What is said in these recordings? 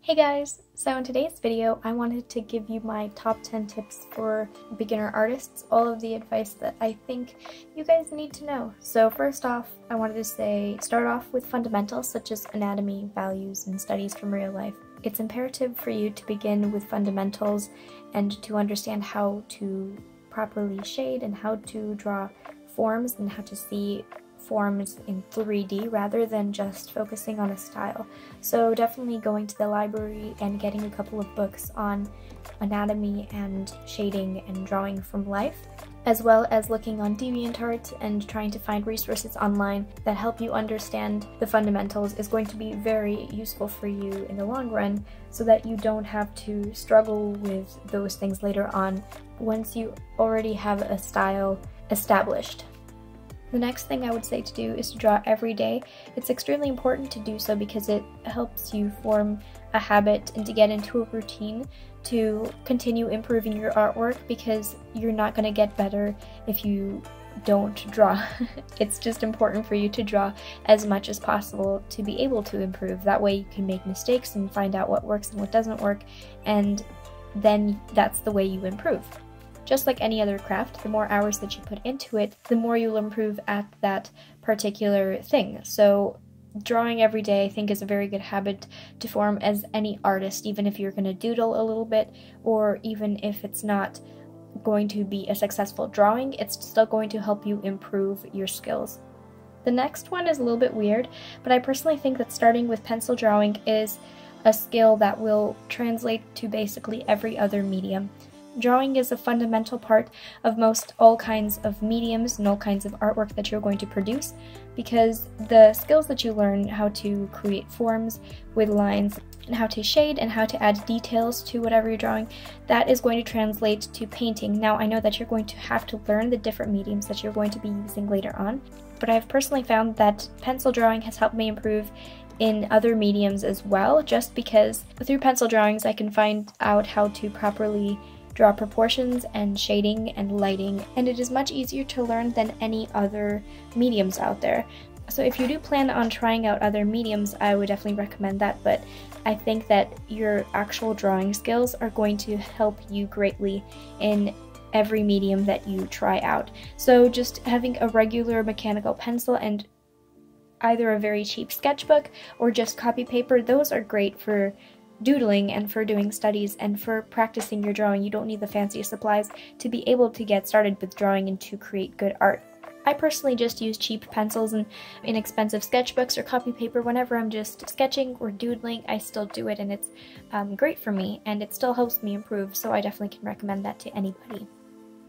Hey guys! So in today's video, I wanted to give you my top 10 tips for beginner artists, all of the advice that I think you guys need to know. So first off, I wanted to say, start off with fundamentals such as anatomy, values, and studies from real life. It's imperative for you to begin with fundamentals and to understand how to properly shade and how to draw forms and how to see forms in 3D rather than just focusing on a style. So definitely going to the library and getting a couple of books on anatomy and shading and drawing from life, as well as looking on DeviantArt and trying to find resources online that help you understand the fundamentals is going to be very useful for you in the long run so that you don't have to struggle with those things later on once you already have a style established. The next thing I would say to do is to draw every day. It's extremely important to do so because it helps you form a habit and to get into a routine to continue improving your artwork, because you're not going to get better if you don't draw. It's just important for you to draw as much as possible to be able to improve. That way you can make mistakes and find out what works and what doesn't work, and then that's the way you improve. Just like any other craft, the more hours that you put into it, the more you'll improve at that particular thing. So drawing every day, I think, is a very good habit to form as any artist, even if you're going to doodle a little bit, or even if it's not going to be a successful drawing, it's still going to help you improve your skills. The next one is a little bit weird, but I personally think that starting with pencil drawing is a skill that will translate to basically every other medium. Drawing is a fundamental part of most all kinds of mediums and all kinds of artwork that you're going to produce, because the skills that you learn, how to create forms with lines and how to shade and how to add details to whatever you're drawing, that is going to translate to painting. Now, I know that you're going to have to learn the different mediums that you're going to be using later on, but I've personally found that pencil drawing has helped me improve in other mediums as well, just because through pencil drawings I can find out how to properly draw proportions and shading and lighting, and it is much easier to learn than any other mediums out there. So if you do plan on trying out other mediums, I would definitely recommend that, but I think that your actual drawing skills are going to help you greatly in every medium that you try out. So just having a regular mechanical pencil and either a very cheap sketchbook or just copy paper, those are great for doodling and for doing studies and for practicing your drawing. You don't need the fanciest supplies to be able to get started with drawing and to create good art. I personally just use cheap pencils and inexpensive sketchbooks or copy paper whenever I'm just sketching or doodling. I still do it, and it's great for me, and it still helps me improve, so I definitely can recommend that to anybody.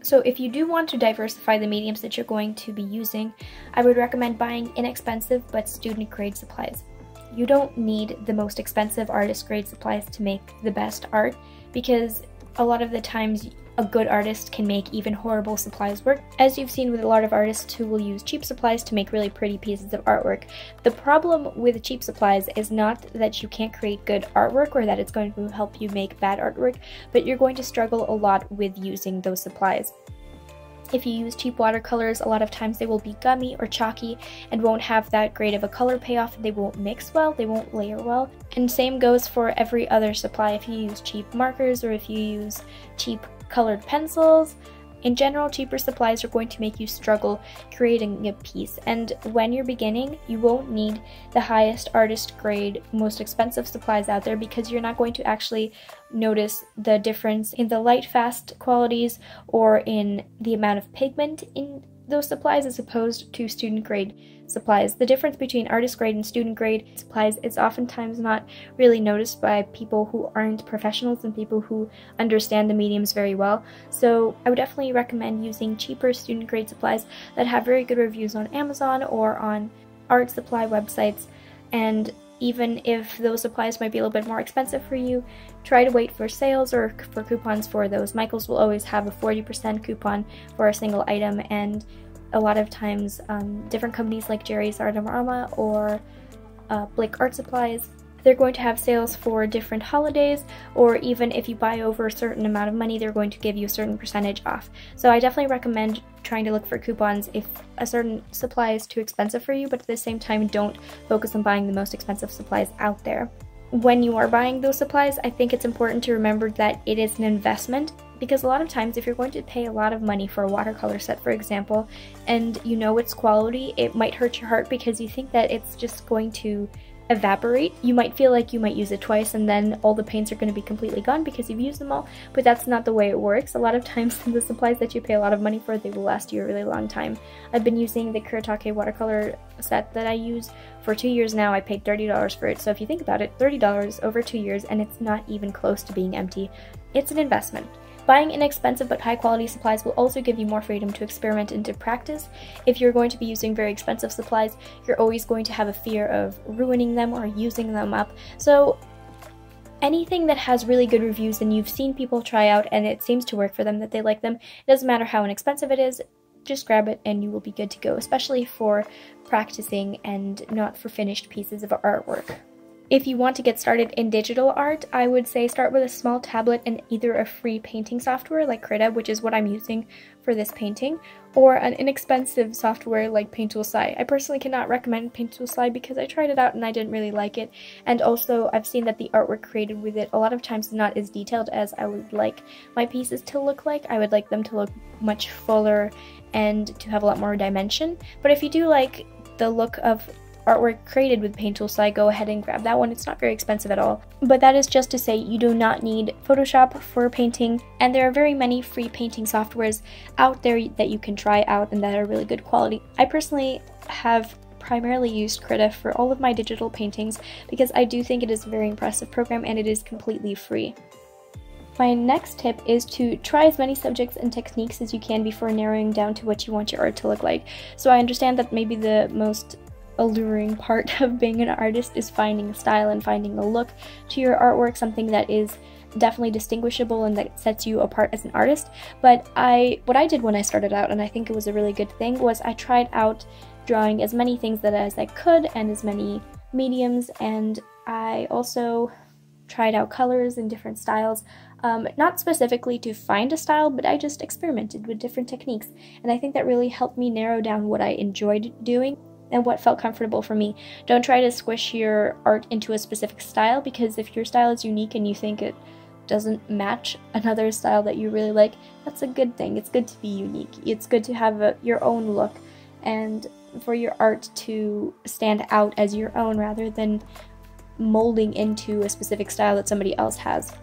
So if you do want to diversify the mediums that you're going to be using, I would recommend buying inexpensive but student grade supplies. You don't need the most expensive artist grade supplies to make the best art, because a lot of the times a good artist can make even horrible supplies work, as you've seen with a lot of artists who will use cheap supplies to make really pretty pieces of artwork. The problem with cheap supplies is not that you can't create good artwork or that it's going to help you make bad artwork, but you're going to struggle a lot with using those supplies. If you use cheap watercolors, a lot of times they will be gummy or chalky and won't have that great of a color payoff. They won't mix well, they won't layer well. And same goes for every other supply. If you use cheap markers or if you use cheap colored pencils, in general, cheaper supplies are going to make you struggle creating a piece. And when you're beginning, you won't need the highest artist grade, most expensive supplies out there, because you're not going to actually notice the difference in the light fast qualities or in the amount of pigment in those supplies as opposed to student grade supplies. The difference between artist grade and student grade supplies is oftentimes not really noticed by people who aren't professionals and people who understand the mediums very well. So I would definitely recommend using cheaper student grade supplies that have very good reviews on Amazon or on art supply websites. And even if those supplies might be a little bit more expensive for you, try to wait for sales or for coupons for those. Michael's will always have a 40% coupon for a single item, and a lot of times different companies like Jerry's Artarama or Blake Art Supplies, they're going to have sales for different holidays, or even if you buy over a certain amount of money, they're going to give you a certain percentage off. So I definitely recommend trying to look for coupons if a certain supply is too expensive for you, but at the same time, don't focus on buying the most expensive supplies out there. when you are buying those supplies, I think it's important to remember that it is an investment, because a lot of times if you're going to pay a lot of money for a watercolor set, for example, and you know its quality, it might hurt your heart because you think that it's just going to evaporate. You might feel like you might use it twice and then all the paints are going to be completely gone because you've used them all, but that's not the way it works. A lot of times the supplies that you pay a lot of money for, they will last you a really long time. I've been using the Krita watercolor set that I use for 2 years now. I paid $30 for it, so if you think about it, $30 over 2 years and it's not even close to being empty. It's an investment. Buying inexpensive but high quality supplies will also give you more freedom to experiment and to practice. If you're going to be using very expensive supplies, you're always going to have a fear of ruining them or using them up. So anything that has really good reviews and you've seen people try out and it seems to work for them, that they like them, it doesn't matter how inexpensive it is, just grab it and you will be good to go, especially for practicing and not for finished pieces of artwork. If you want to get started in digital art, I would say start with a small tablet and either a free painting software like Krita, which is what I'm using for this painting, or an inexpensive software like PaintoolSai. I personally cannot recommend PaintoolSai because I tried it out and I didn't really like it, and also I've seen that the artwork created with it a lot of times is not as detailed as I would like my pieces to look like. I would like them to look much fuller and to have a lot more dimension, but if you do like the look of artwork created with PaintoolSai, go ahead and grab that one. It's not very expensive at all. But that is just to say you do not need Photoshop for painting, and there are very many free painting softwares out there that you can try out and that are really good quality. I personally have primarily used Krita for all of my digital paintings because I do think it is a very impressive program and it is completely free. My next tip is to try as many subjects and techniques as you can before narrowing down to what you want your art to look like. So I understand that maybe the most alluring part of being an artist is finding a style and finding a look to your artwork, something that is definitely distinguishable and that sets you apart as an artist. But what I did when I started out, and I think it was a really good thing, was I tried out drawing as many things as I could and as many mediums, and I also tried out colors and different styles, not specifically to find a style, but I just experimented with different techniques, and I think that really helped me narrow down what I enjoyed doing and what felt comfortable for me. Don't try to squish your art into a specific style, because if your style is unique and you think it doesn't match another style that you really like, that's a good thing. It's good to be unique. It's good to have your own look and for your art to stand out as your own rather than molding into a specific style that somebody else has.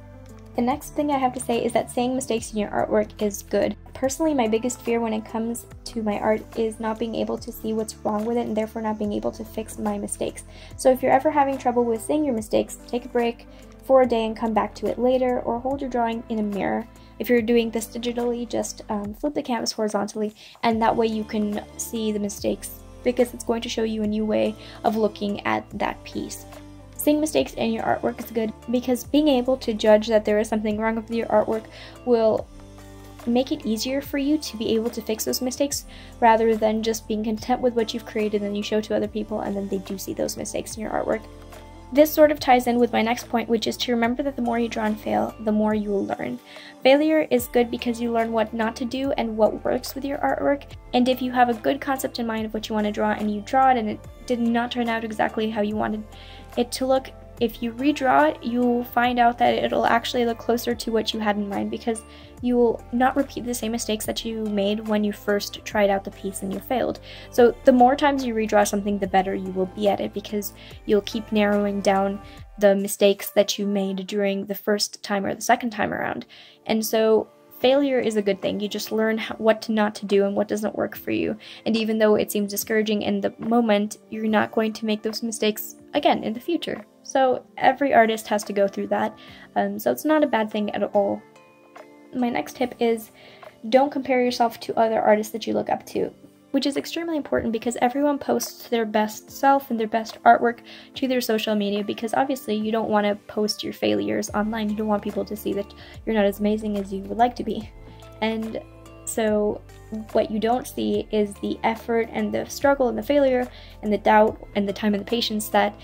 The next thing I have to say is that seeing mistakes in your artwork is good. Personally, my biggest fear when it comes to my art is not being able to see what's wrong with it and therefore not being able to fix my mistakes. So if you're ever having trouble with seeing your mistakes, take a break for a day and come back to it later, or hold your drawing in a mirror. If you're doing this digitally, just flip the canvas horizontally, and that way you can see the mistakes, because it's going to show you a new way of looking at that piece. Seeing mistakes in your artwork is good because being able to judge that there is something wrong with your artwork will make it easier for you to be able to fix those mistakes rather than just being content with what you've created and you show to other people and then they do see those mistakes in your artwork. This sort of ties in with my next point, which is to remember that the more you draw and fail, the more you will learn. Failure is good because you learn what not to do and what works with your artwork, and if you have a good concept in mind of what you want to draw and you draw it and it did not turn out exactly how you wanted it to look, if you redraw it, you'll find out that it'll actually look closer to what you had in mind, because you will not repeat the same mistakes that you made when you first tried out the piece and you failed. So the more times you redraw something, the better you will be at it, because you'll keep narrowing down the mistakes that you made during the first time or the second time around. And so failure is a good thing. You just learn what not to do and what doesn't work for you. And even though it seems discouraging in the moment, you're not going to make those mistakes again in the future. So every artist has to go through that. So it's not a bad thing at all. My next tip is don't compare yourself to other artists that you look up to, which is extremely important because everyone posts their best self and their best artwork to their social media, because obviously you don't want to post your failures online. You don't want people to see that you're not as amazing as you would like to be. And so what you don't see is the effort and the struggle and the failure and the doubt and the time and the patience that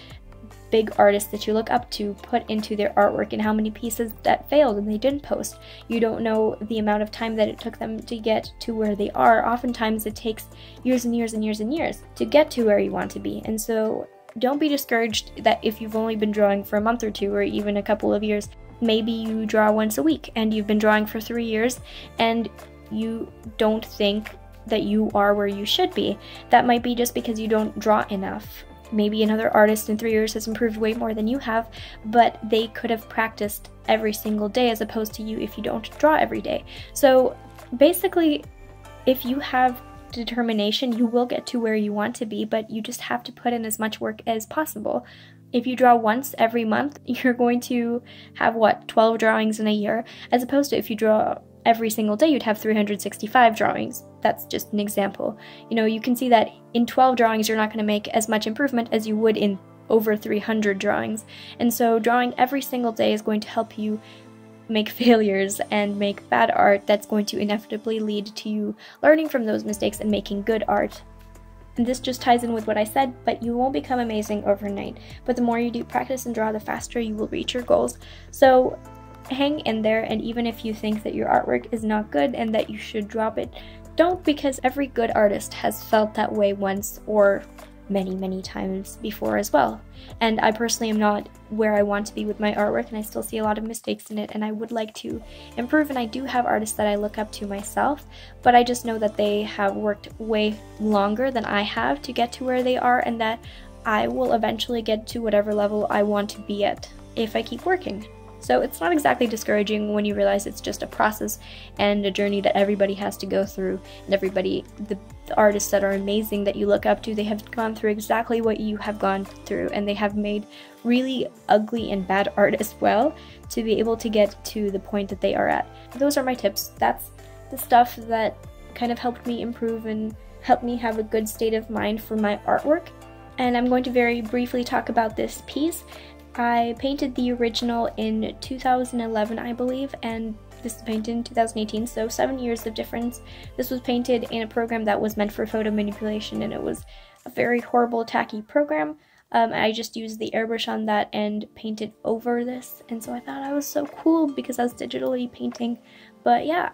big artists that you look up to put into their artwork, and how many pieces that failed and they didn't post. You don't know the amount of time that it took them to get to where they are. Oftentimes it takes years and years and years and years to get to where you want to be. And so don't be discouraged that if you've only been drawing for a month or two or even a couple of years, maybe you draw once a week and you've been drawing for 3 years and you don't think that you are where you should be. That might be just because you don't draw enough. Maybe another artist in 3 years has improved way more than you have, but they could have practiced every single day as opposed to you if you don't draw every day. So basically, if you have determination, you will get to where you want to be, but you just have to put in as much work as possible. If you draw once every month, you're going to have, 12 drawings in a year, as opposed to if you draw every single day, you'd have 365 drawings. That's just an example. You know, you can see that in 12 drawings, you're not going to make as much improvement as you would in over 300 drawings. And so drawing every single day is going to help you make failures and make bad art that's going to inevitably lead to you learning from those mistakes and making good art. And this just ties in with what I said, but you won't become amazing overnight. But the more you do practice and draw, the faster you will reach your goals. So hang in there, and even if you think that your artwork is not good and that you should drop it, don't, because every good artist has felt that way once or many times before as well. And I personally am not where I want to be with my artwork, and I still see a lot of mistakes in it, and I would like to improve. And I do have artists that I look up to myself, but I just know that they have worked way longer than I have to get to where they are, and that I will eventually get to whatever level I want to be at if I keep working. So it's not exactly discouraging when you realize it's just a process and a journey that everybody has to go through, and everybody, the artists that are amazing that you look up to, they have gone through exactly what you have gone through, and they have made really ugly and bad art as well to be able to get to the point that they are at. Those are my tips. That's the stuff that kind of helped me improve and helped me have a good state of mind for my artwork. And I'm going to very briefly talk about this piece. I painted the original in 2011, I believe, and this was painted in 2018, so 7 years of difference. This was painted in a program that was meant for photo manipulation, and it was a very horrible, tacky program. I just used the airbrush on that and painted over this, and so I thought I was so cool because I was digitally painting. But yeah,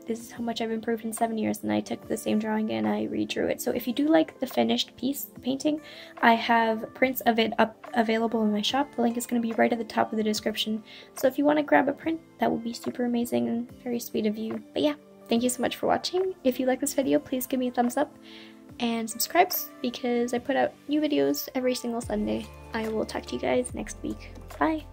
this is how much I've improved in 7 years, and I took the same drawing and I redrew it. So if you do like the finished piece, the painting, I have prints of it available in my shop. The link is going to be right at the top of the description. So if you want to grab a print, that would be super amazing and very sweet of you. But yeah, thank you so much for watching. If you like this video, please give me a thumbs up and subscribe, because I put out new videos every single Sunday. I will talk to you guys next week. Bye!